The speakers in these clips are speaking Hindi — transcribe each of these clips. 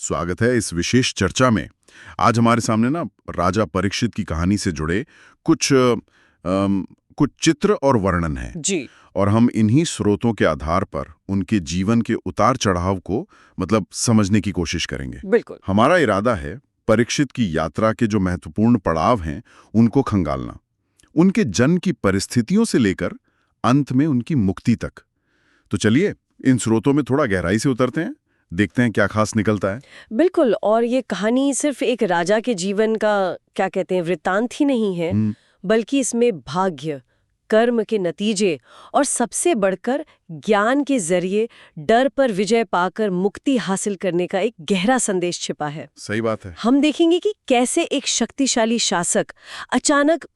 स्वागत है इस विशेष चर्चा में। आज हमारे सामने ना राजा परीक्षित की कहानी से जुड़े कुछ चित्र और वर्णन है जी। और हम इन्हीं स्रोतों के आधार पर उनके जीवन के उतार चढ़ाव को समझने की कोशिश करेंगे। बिल्कुल। हमारा इरादा है परीक्षित की यात्रा के जो महत्वपूर्ण पड़ाव हैं उनको खंगालना, उनके जन्म की परिस्थितियों से लेकर अंत में उनकी मुक्ति तक। तो चलिए इन स्रोतों में थोड़ा गहराई से उतरते हैं, देखते हैं क्या खास निकलता है। बिल्कुल। और ये कहानी सिर्फ एक राजा के जीवन का क्या कहते हैं वृत्तांत ही नहीं है, बल्कि इसमें भाग्य, कर्म के नतीजे और सबसे बढ़कर ज्ञान के जरिए डर पर विजय पाकर मुक्ति हासिल करने का एक गहरा संदेश छिपा है। सही बात है। हम देखेंगे कि कैसे एक शक्तिशाली शासक अचानक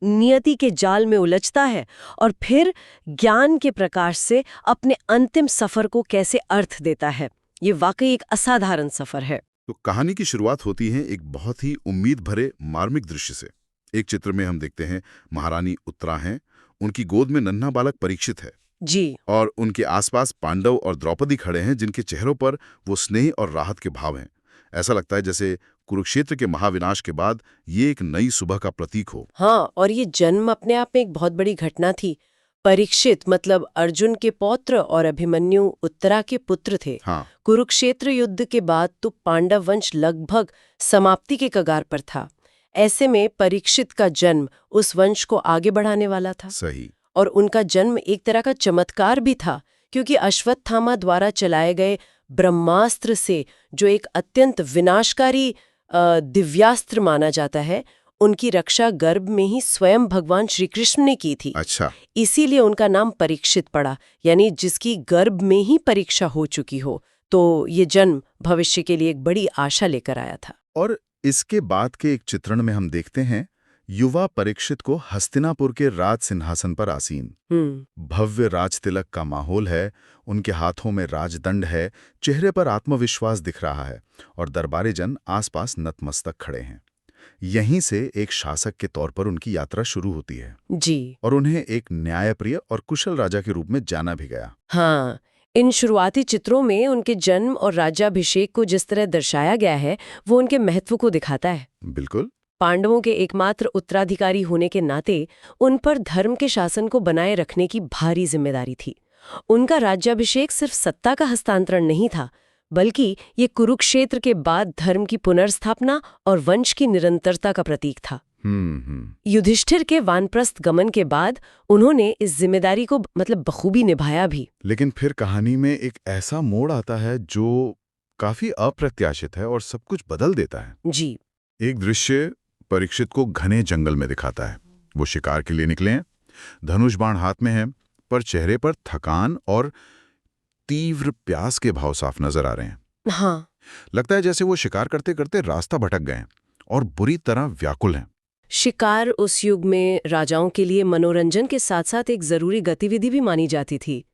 नियति के जाल में उलझता है और फिर ज्ञान के प्रकाश से अपने अंतिम सफर को कैसे अर्थ देता है। ये वाकई एक असाधारण सफर है। तो कहानी की शुरुआत होती है एक बहुत ही उम्मीद भरे मार्मिक दृश्य से। एक चित्र में हम देखते हैं महारानी उत्तरा हैं, उनकी गोद में नन्हा बालक परीक्षित है जी, और उनके आसपास पांडव और द्रौपदी खड़े हैं जिनके चेहरों पर वो स्नेह और राहत के भाव हैं। ऐसा लगता है जैसे कुरुक्षेत्र के महाविनाश के बाद ये एक नई सुबह का प्रतीक हो। हाँ, और ये जन्म अपने आप में एक बहुत बड़ी घटना थी। परीक्षित अर्जुन के पौत्र और अभिमन्यु उत्तरा के पुत्र थे। हाँ। कुरुक्षेत्र युद्ध के बाद तो पांडव वंश लगभग समाप्ति के कगार पर था। ऐसे में परीक्षित का जन्म उस वंश को आगे बढ़ाने वाला था। सही। और उनका जन्म एक तरह का चमत्कार भी था, क्योंकि अश्वत्थामा द्वारा चलाए गए ब्रह्मास्त्र से, जो एक अत्यंत विनाशकारी दिव्यास्त्र माना जाता है, उनकी रक्षा गर्भ में ही स्वयं भगवान श्री कृष्ण ने की थी। अच्छा। इसीलिए उनका नाम परीक्षित पड़ा, यानी जिसकी गर्भ में ही परीक्षा हो चुकी हो। तो ये जन्म भविष्य के लिए एक बड़ी आशा लेकर आया था। और इसके बाद के एक चित्रण में हम देखते हैं युवा परीक्षित को हस्तिनापुर के राज सिंहासन पर आसीन। भव्य राज तिलक का माहौल है, उनके हाथों में राजदंड है, चेहरे पर आत्मविश्वास दिख रहा है और दरबारी जन आसपास नतमस्तक खड़े हैं। यहीं से एक शासक के तौर पर उनकी यात्रा शुरू होती है जी। और उन्हें एक न्यायप्रिय और कुशल राजा के रूप में जाना भी गया। हाँ, इन शुरुआती चित्रों में उनके जन्म और राज्याभिषेक को जिस तरह दर्शाया गया है वो उनके महत्व को दिखाता है। बिल्कुल। पांडवों के एकमात्र उत्तराधिकारी होने के नाते उन पर धर्म के शासन को बनाए रखने की भारी जिम्मेदारी थी। उनका राज्याभिषेक सिर्फ सत्ता का हस्तांतरण नहीं था, बल्कि ये कुरुक्षेत्र के बाद धर्म की पुनर्स्थापना और वंश की निरंतरता का प्रतीक था। युधिष्ठिर के वानप्रस्थ गमन के बाद उन्होंने इस जिम्मेदारी को बखूबी निभाया भी। लेकिन फिर कहानी में एक ऐसा मोड़ आता है जो काफी अप्रत्याशित है और सब कुछ बदल देता है। जी। एक दृश्य परीक्षित को घने जंगल में दिखाता है। वो शिकार के लिए निकले हैं, धनुष बाण हाथ में है, पर चेहरे पर थकान और तीव्र प्यास के भाव साफ नजर आ रहे हैं। हाँ। लगता है जैसे वो शिकार करते करते रास्ता भटक गए और बुरी तरह व्याकुल हैं। शिकार उस युग में राजाओं के लिए मनोरंजन के साथ साथ एक जरूरी गतिविधि भी मानी जाती थी।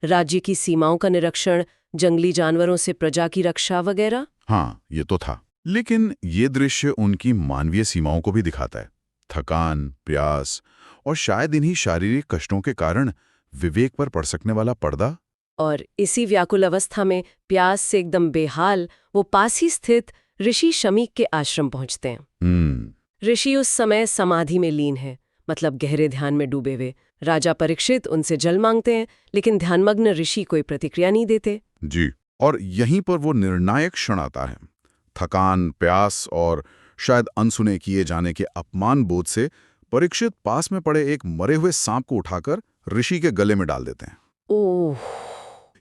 राज्य की सीमाओं का निरीक्षण, जंगली जानवरों से प्रजा की रक्षा वगैरह। हाँ, ये तो था। लेकिन ये दृश्य उनकी मानवीय सीमाओं को भी दिखाता है। थकान, प्यास और शायद इन्हीं शारीरिक कष्टों के कारण विवेक पर पड़ सकने वाला पर्दा। और इसी व्याकुल अवस्था में प्यास से एकदम बेहाल वो पास ही स्थित ऋषि शमीक के आश्रम पहुंचते हैं। ऋषि उस समय समाधि में लीन है, गहरे ध्यान में डूबे हुए। राजा परीक्षित उनसे जल मांगते हैं, लेकिन ध्यानमग्न ऋषि कोई प्रतिक्रिया नहीं देते। जी। और यहीं पर वो निर्णायक क्षण आता है। थकान, प्यास और शायद अनसुने किए जाने के अपमान बोध से परीक्षित पास में पड़े एक मरे हुए सांप को उठाकर ऋषि के गले में डाल देते हैं। ओह!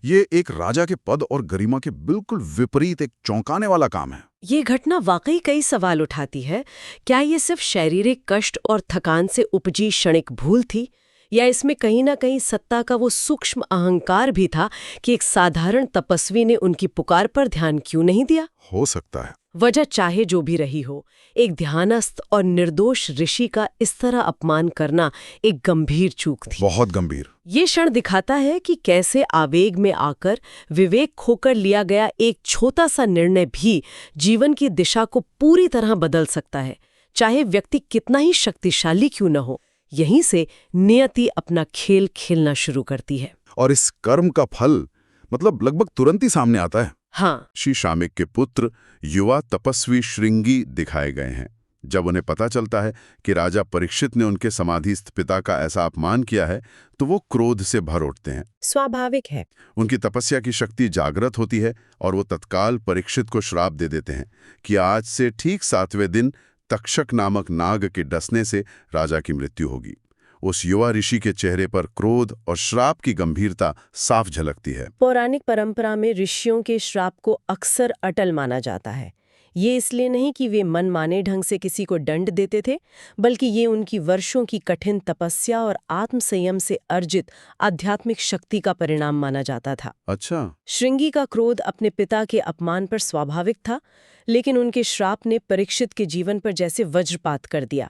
ये एक राजा के पद और गरिमा के बिल्कुल विपरीत एक चौंकाने वाला काम है। ये घटना वाकई कई सवाल उठाती है। क्या ये सिर्फ शारीरिक कष्ट और थकान से उपजी क्षणिक भूल थी, या इसमें कहीं ना कहीं सत्ता का वो सूक्ष्म अहंकार भी था कि एक साधारण तपस्वी ने उनकी पुकार पर ध्यान क्यों नहीं दिया? हो सकता है। वजह चाहे जो भी रही हो, एक ध्यानस्थ और निर्दोष ऋषि का इस तरह अपमान करना एक गंभीर चूक थी। बहुत गंभीर। ये क्षण दिखाता है कि कैसे आवेग में आकर विवेक खोकर लिया गया एक छोटा सा निर्णय भी जीवन की दिशा को पूरी तरह बदल सकता है, चाहे व्यक्ति कितना ही शक्तिशाली क्यों न हो। यहीं से नियति अपना खेल खेलना शुरू करती है। और इस कर्म का फल लगभग तुरंत ही सामने आता है। हाँ, श्री शामिक के पुत्र युवा तपस्वी श्रृंगी दिखाए गए हैं। जब उन्हें पता चलता है कि राजा परीक्षित ने उनके समाधिस्थ पिता का ऐसा अपमान किया है तो वो क्रोध से भर उठते हैं। स्वाभाविक है। उनकी तपस्या की शक्ति जागृत होती है और वो तत्काल परीक्षित को श्राप दे देते हैं कि आज से ठीक 7वें दिन तक्षक नामक नाग के डसने से राजा की मृत्यु होगी। उस युवा ऋषि के चेहरे पर क्रोध और श्राप की गंभीरता साफ झलकती है। पौराणिक परंपरा में ऋषियों के श्राप को अक्सर अटल माना जाता है। ये इसलिए नहीं कि वे मनमाने ढंग से किसी को दंड देते थे, बल्कि ये उनकी वर्षों की कठिन तपस्या और आत्मसंयम से अर्जित आध्यात्मिक शक्ति का परिणाम माना जाता था। अच्छा। श्रृंगी का क्रोध अपने पिता के अपमान पर स्वाभाविक था, लेकिन उनके श्राप ने परीक्षित के जीवन पर जैसे वज्रपात कर दिया।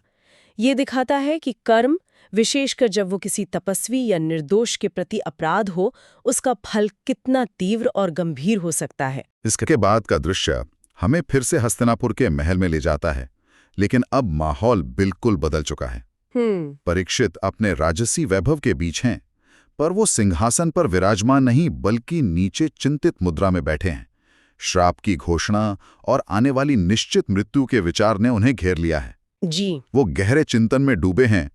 ये दिखाता है कि कर्म, विशेषकर जब वो किसी तपस्वी या निर्दोष के प्रति अपराध हो, उसका फल कितना तीव्र और गंभीर हो सकता है। इसके बाद का दृश्य हमें फिर से हस्तिनापुर के महल में ले जाता है, लेकिन अब माहौल बिल्कुल बदल चुका है। परीक्षित अपने राजसी वैभव के बीच हैं, पर वो सिंहासन पर विराजमान नहीं बल्कि नीचे चिंतित मुद्रा में बैठे हैं। श्राप की घोषणा और आने वाली निश्चित मृत्यु के विचार ने उन्हें घेर लिया है। जी। वो गहरे चिंतन में डूबे हैं।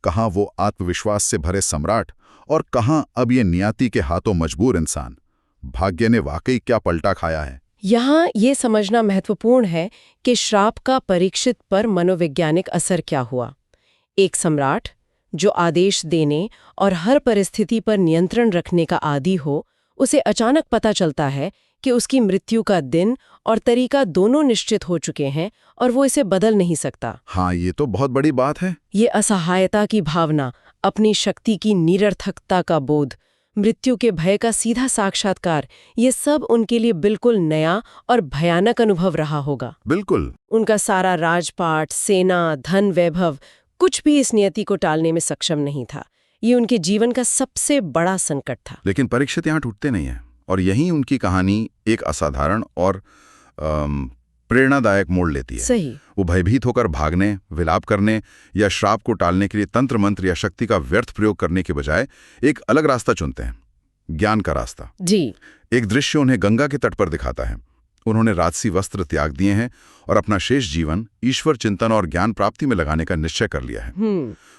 कहाँ वो आत्मविश्वास से भरे सम्राट और कहाँ अब ये नियति के हाथों मजबूर इंसान। भाग्य ने वाकई क्या पलटा खाया है। यहाँ ये समझना महत्वपूर्ण है कि श्राप का परीक्षित पर मनोवैज्ञानिक असर क्या हुआ। एक सम्राट जो आदेश देने और हर परिस्थिति पर नियंत्रण रखने का आदी हो, उसे अचानक पता चलता है कि उसकी मृत्यु का दिन और तरीका दोनों निश्चित हो चुके हैं और वो इसे बदल नहीं सकता। हाँ, ये तो बहुत बड़ी बात है। ये असहायता की भावना, अपनी शक्ति की निरर्थकता का बोध, मृत्यु के भय का सीधा साक्षात्कार, ये सब उनके लिए बिल्कुल नया और भयानक अनुभव रहा होगा। बिल्कुल। उनका सारा राजपाट, सेना, धन, वैभव, कुछ भी इस नियति को टालने में सक्षम नहीं था। ये उनके जीवन का सबसे बड़ा संकट था। लेकिन परीक्षित यहाँ टूटते नहीं हैं और यहीं उनकी कहानी एक असाधारण और प्रेरणादायक मोड़ लेती है। सही। वो भयभीत होकर भागने, विलाप करने या श्राप को टालने के लिए तंत्र मंत्र या शक्ति का व्यर्थ प्रयोग करने के बजाय एक अलग रास्ता चुनते हैं, ज्ञान का रास्ता। जी। एक दृश्य उन्हें गंगा के तट पर दिखाता है। उन्होंने राजसी वस्त्र त्याग दिए हैं और अपना शेष जीवन ईश्वर चिंतन और ज्ञान प्राप्ति में लगाने का निश्चय कर लिया है।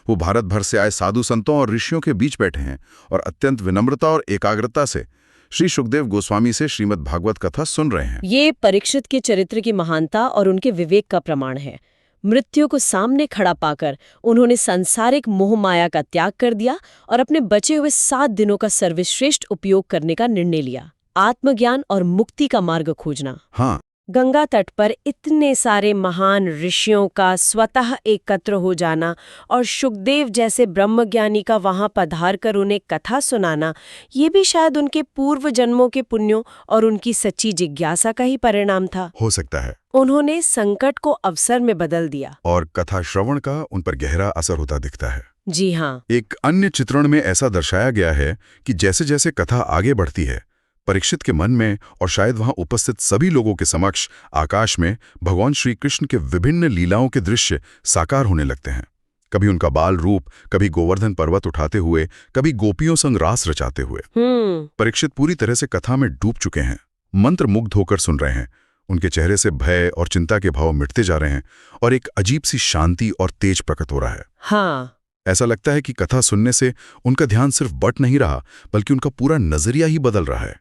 वो भारत भर से आए साधु संतों और ऋषियों के बीच बैठे हैं और अत्यंत विनम्रता और एकाग्रता से श्री सुखदेव गोस्वामी से श्रीमद् भागवत कथा सुन रहे हैं। ये परीक्षित के चरित्र की महानता और उनके विवेक का प्रमाण है। मृत्यु को सामने खड़ा पाकर उन्होंने सांसारिक मोह माया का त्याग कर दिया और अपने बचे हुए 7 दिनों का सर्वश्रेष्ठ उपयोग करने का निर्णय लिया। आत्मज्ञान और मुक्ति का मार्ग खोजना। हाँ। गंगा तट पर इतने सारे महान ऋषियों का स्वतः एकत्र हो जाना और सुखदेव जैसे ब्रह्मज्ञानी का वहां पधार कर उन्हें कथा सुनाना, ये भी शायद उनके पूर्व जन्मों के पुण्यों और उनकी सच्ची जिज्ञासा का ही परिणाम था। हो सकता है। उन्होंने संकट को अवसर में बदल दिया और कथा श्रवण का उन पर गहरा असर होता दिखता है। जी हाँ। एक अन्य चित्रण में ऐसा दर्शाया गया है कि जैसे जैसे कथा आगे बढ़ती है, परीक्षित के मन में और शायद वहां उपस्थित सभी लोगों के समक्ष आकाश में भगवान श्री कृष्ण के विभिन्न लीलाओं के दृश्य साकार होने लगते हैं। कभी उनका बाल रूप, कभी गोवर्धन पर्वत उठाते हुए, कभी गोपियों संग रास रचाते हुए। परीक्षित पूरी तरह से कथा में डूब चुके हैं, मंत्र मुग्ध होकर सुन रहे हैं। उनके चेहरे से भय और चिंता के भाव मिटते जा रहे हैं और एक अजीब सी शांति और तेज प्रकट हो रहा है। हाँ। ऐसा लगता है कि कथा सुनने से उनका ध्यान सिर्फ बट नहीं रहा, बल्कि उनका पूरा नजरिया ही बदल रहा है।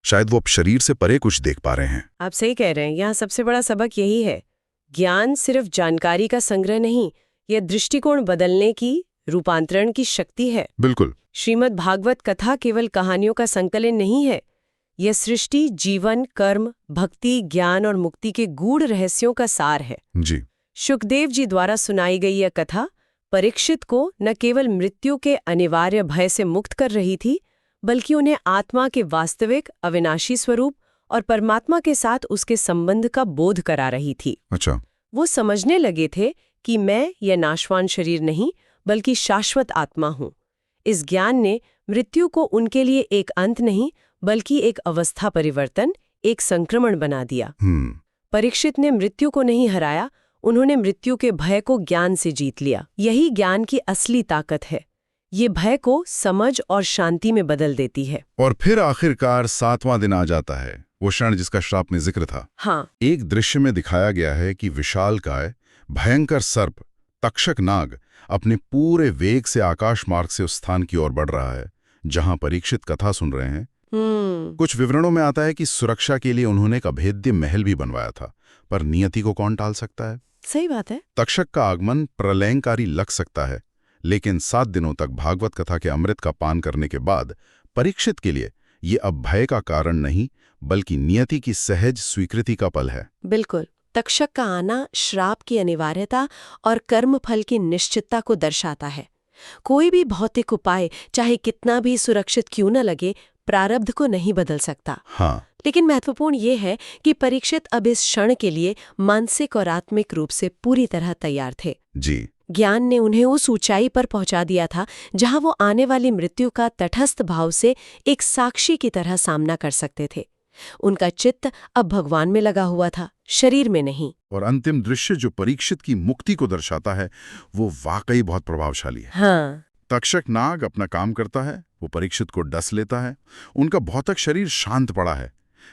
शायद वो अब शरीर से परे कुछ देख पा रहे हैं। आप सही कह रहे हैं। यहाँ सबसे बड़ा सबक यही है, ज्ञान सिर्फ जानकारी का संग्रह नहीं, यह दृष्टिकोण बदलने की, रूपांतरण की शक्ति है। बिल्कुल। श्रीमद् भागवत कथा केवल कहानियों का संकलन नहीं है, यह सृष्टि, जीवन, कर्म, भक्ति, ज्ञान और मुक्ति के गूढ़ रहस्यों का सार है। जी। सुखदेव जी द्वारा सुनाई गई यह कथा परीक्षित को न केवल मृत्यु के अनिवार्य भय से मुक्त कर रही थी, बल्कि उन्हें आत्मा के वास्तविक अविनाशी स्वरूप और परमात्मा के साथ उसके संबंध का बोध करा रही थी। अच्छा। वो समझने लगे थे कि मैं यह नाशवान शरीर नहीं, बल्कि शाश्वत आत्मा हूँ। इस ज्ञान ने मृत्यु को उनके लिए एक अंत नहीं, बल्कि एक अवस्था परिवर्तन, एक संक्रमण बना दिया। परीक्षित ने मृत्यु को नहीं हराया, उन्होंने मृत्यु के भय को ज्ञान से जीत लिया। यही ज्ञान की असली ताकत है। ये भय को समझ और शांति में बदल देती है। और फिर आखिरकार 7वां दिन आ जाता है। वो क्षण जिसका श्राप में जिक्र था। हाँ। एक दृश्य में दिखाया गया है कि विशालकाय भयंकर सर्प तक्षक नाग अपने पूरे वेग से आकाश मार्ग से उस स्थान की ओर बढ़ रहा है जहां परीक्षित कथा सुन रहे हैं। कुछ विवरणों में आता है कि सुरक्षा के लिए उन्होंने एक अभेद्य महल भी बनवाया था, पर नियति को कौन टाल सकता है। सही बात है। तक्षक का आगमन प्रलयंकारी लग सकता है, लेकिन 7 दिनों तक भागवत कथा के अमृत का पान करने के बाद परीक्षित के लिए ये अब भय का कारण नहीं बल्कि नियति की सहज स्वीकृति का पल है। बिल्कुल। तक्षक का आना श्राप की अनिवार्यता और कर्मफल की निश्चितता को दर्शाता है। कोई भी भौतिक उपाय चाहे कितना भी सुरक्षित क्यों न लगे, प्रारब्ध को नहीं बदल सकता। हाँ। लेकिन महत्वपूर्ण ये है कि परीक्षित अब इस क्षण के लिए मानसिक और आत्मिक रूप से पूरी तरह तैयार थे। जी। ज्ञान ने उन्हें उस ऊंचाई पर पहुंचा दिया था जहां वो आने वाली मृत्यु का तटस्थ भाव से एक साक्षी की तरह सामना कर सकते थे। उनका चित्त अब भगवान में लगा हुआ था, शरीर में नहीं। और अंतिम दृश्य जो परीक्षित की मुक्ति को दर्शाता है वो वाकई बहुत प्रभावशाली है। हाँ। तक्षक नाग अपना काम करता है, वो परीक्षित को डस लेता है। उनका भौतिक शरीर शांत पड़ा है,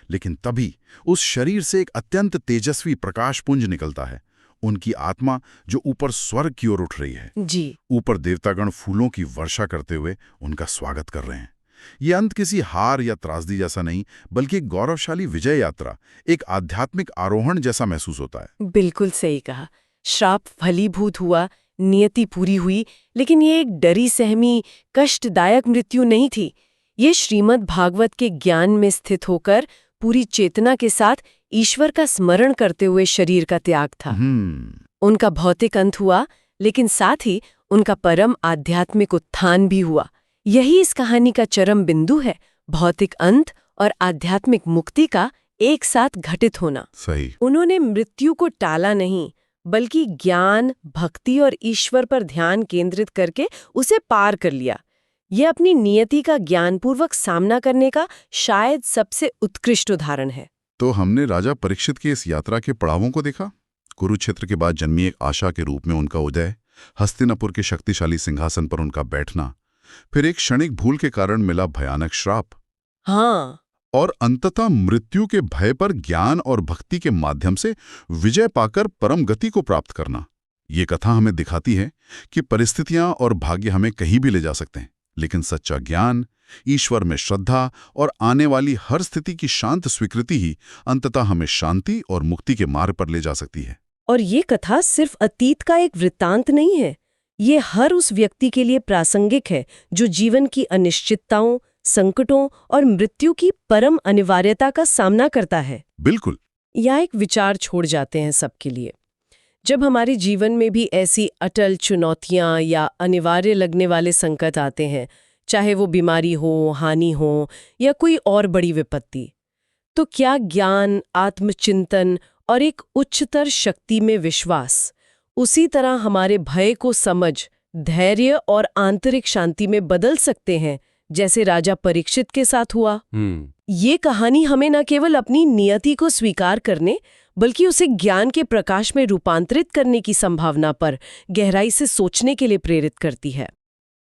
लेकिन तभी उस शरीर से एक अत्यंत तेजस्वी प्रकाशपुंज निकलता है। उनकी आत्मा जो ऊपर स्वर्ग की ओर उठ रही है। जी। ऊपर देवतागण फूलों की वर्षा करते हुए उनका स्वागत कर रहे हैं। ये अंत किसी हार या त्रासदी जैसा नहीं बल्कि एक गौरवशाली विजय यात्रा, एक आध्यात्मिक आरोहण जैसा महसूस होता है। बिल्कुल सही कहा। श्राप फलीभूत हुआ, नियति पूरी हुई, लेकिन ये एक डरी सहमी कष्टदायक मृत्यु नहीं थी। ये श्रीमद् भागवत के ज्ञान में स्थित होकर पूरी चेतना के साथ ईश्वर का स्मरण करते हुए शरीर का त्याग था। उनका भौतिक अंत हुआ, लेकिन साथ ही उनका परम आध्यात्मिक उत्थान भी हुआ। यही इस कहानी का चरम बिंदु है, भौतिक अंत और आध्यात्मिक मुक्ति का एक साथ घटित होना। सही। उन्होंने मृत्यु को टाला नहीं, बल्कि ज्ञान, भक्ति और ईश्वर पर ध्यान केंद्रित करके उसे पार कर लिया। यह अपनी नियति का ज्ञानपूर्वक सामना करने का शायद सबसे उत्कृष्ट उदाहरण है। तो हमने राजा परीक्षित की इस यात्रा के पड़ावों को देखा। कुरुक्षेत्र के बाद जन्मी एक आशा के रूप में उनका उदय, हस्तिनापुर के शक्तिशाली सिंहासन पर उनका बैठना, फिर एक क्षणिक भूल के कारण मिला भयानक श्राप। हाँ। और अंततः मृत्यु के भय पर ज्ञान और भक्ति के माध्यम से विजय पाकर परम गति को प्राप्त करना। ये कथा हमें दिखाती है कि परिस्थितियां और भाग्य हमें कहीं भी ले जा सकते हैं, लेकिन सच्चा ज्ञान, ईश्वर में श्रद्धा और आने वाली हर स्थिति की शांत स्वीकृति ही अंततः हमें शांति और मुक्ति के मार्ग पर ले जा सकती है। और ये कथा सिर्फ अतीत का एक वृत्तांत नहीं है, ये हर उस व्यक्ति के लिए प्रासंगिक है जो जीवन की अनिश्चितताओं, संकटों और मृत्यु की परम अनिवार्यता का सामना करता है। बिल्कुल। यहाँ एक विचार छोड़ जाते हैं सबके लिए। जब हमारे जीवन में भी ऐसी अटल चुनौतियां या अनिवार्य लगने वाले संकट आते हैं, चाहे वो बीमारी हो, हानि हो या कोई और बड़ी विपत्ति, तो क्या ज्ञान, आत्मचिंतन और एक उच्चतर शक्ति में विश्वास उसी तरह हमारे भय को समझ, धैर्य और आंतरिक शांति में बदल सकते हैं जैसे राजा परीक्षित के साथ हुआ? ये कहानी हमें न केवल अपनी नियति को स्वीकार करने बल्कि उसे ज्ञान के प्रकाश में रूपांतरित करने की संभावना पर गहराई से सोचने के लिए प्रेरित करती है।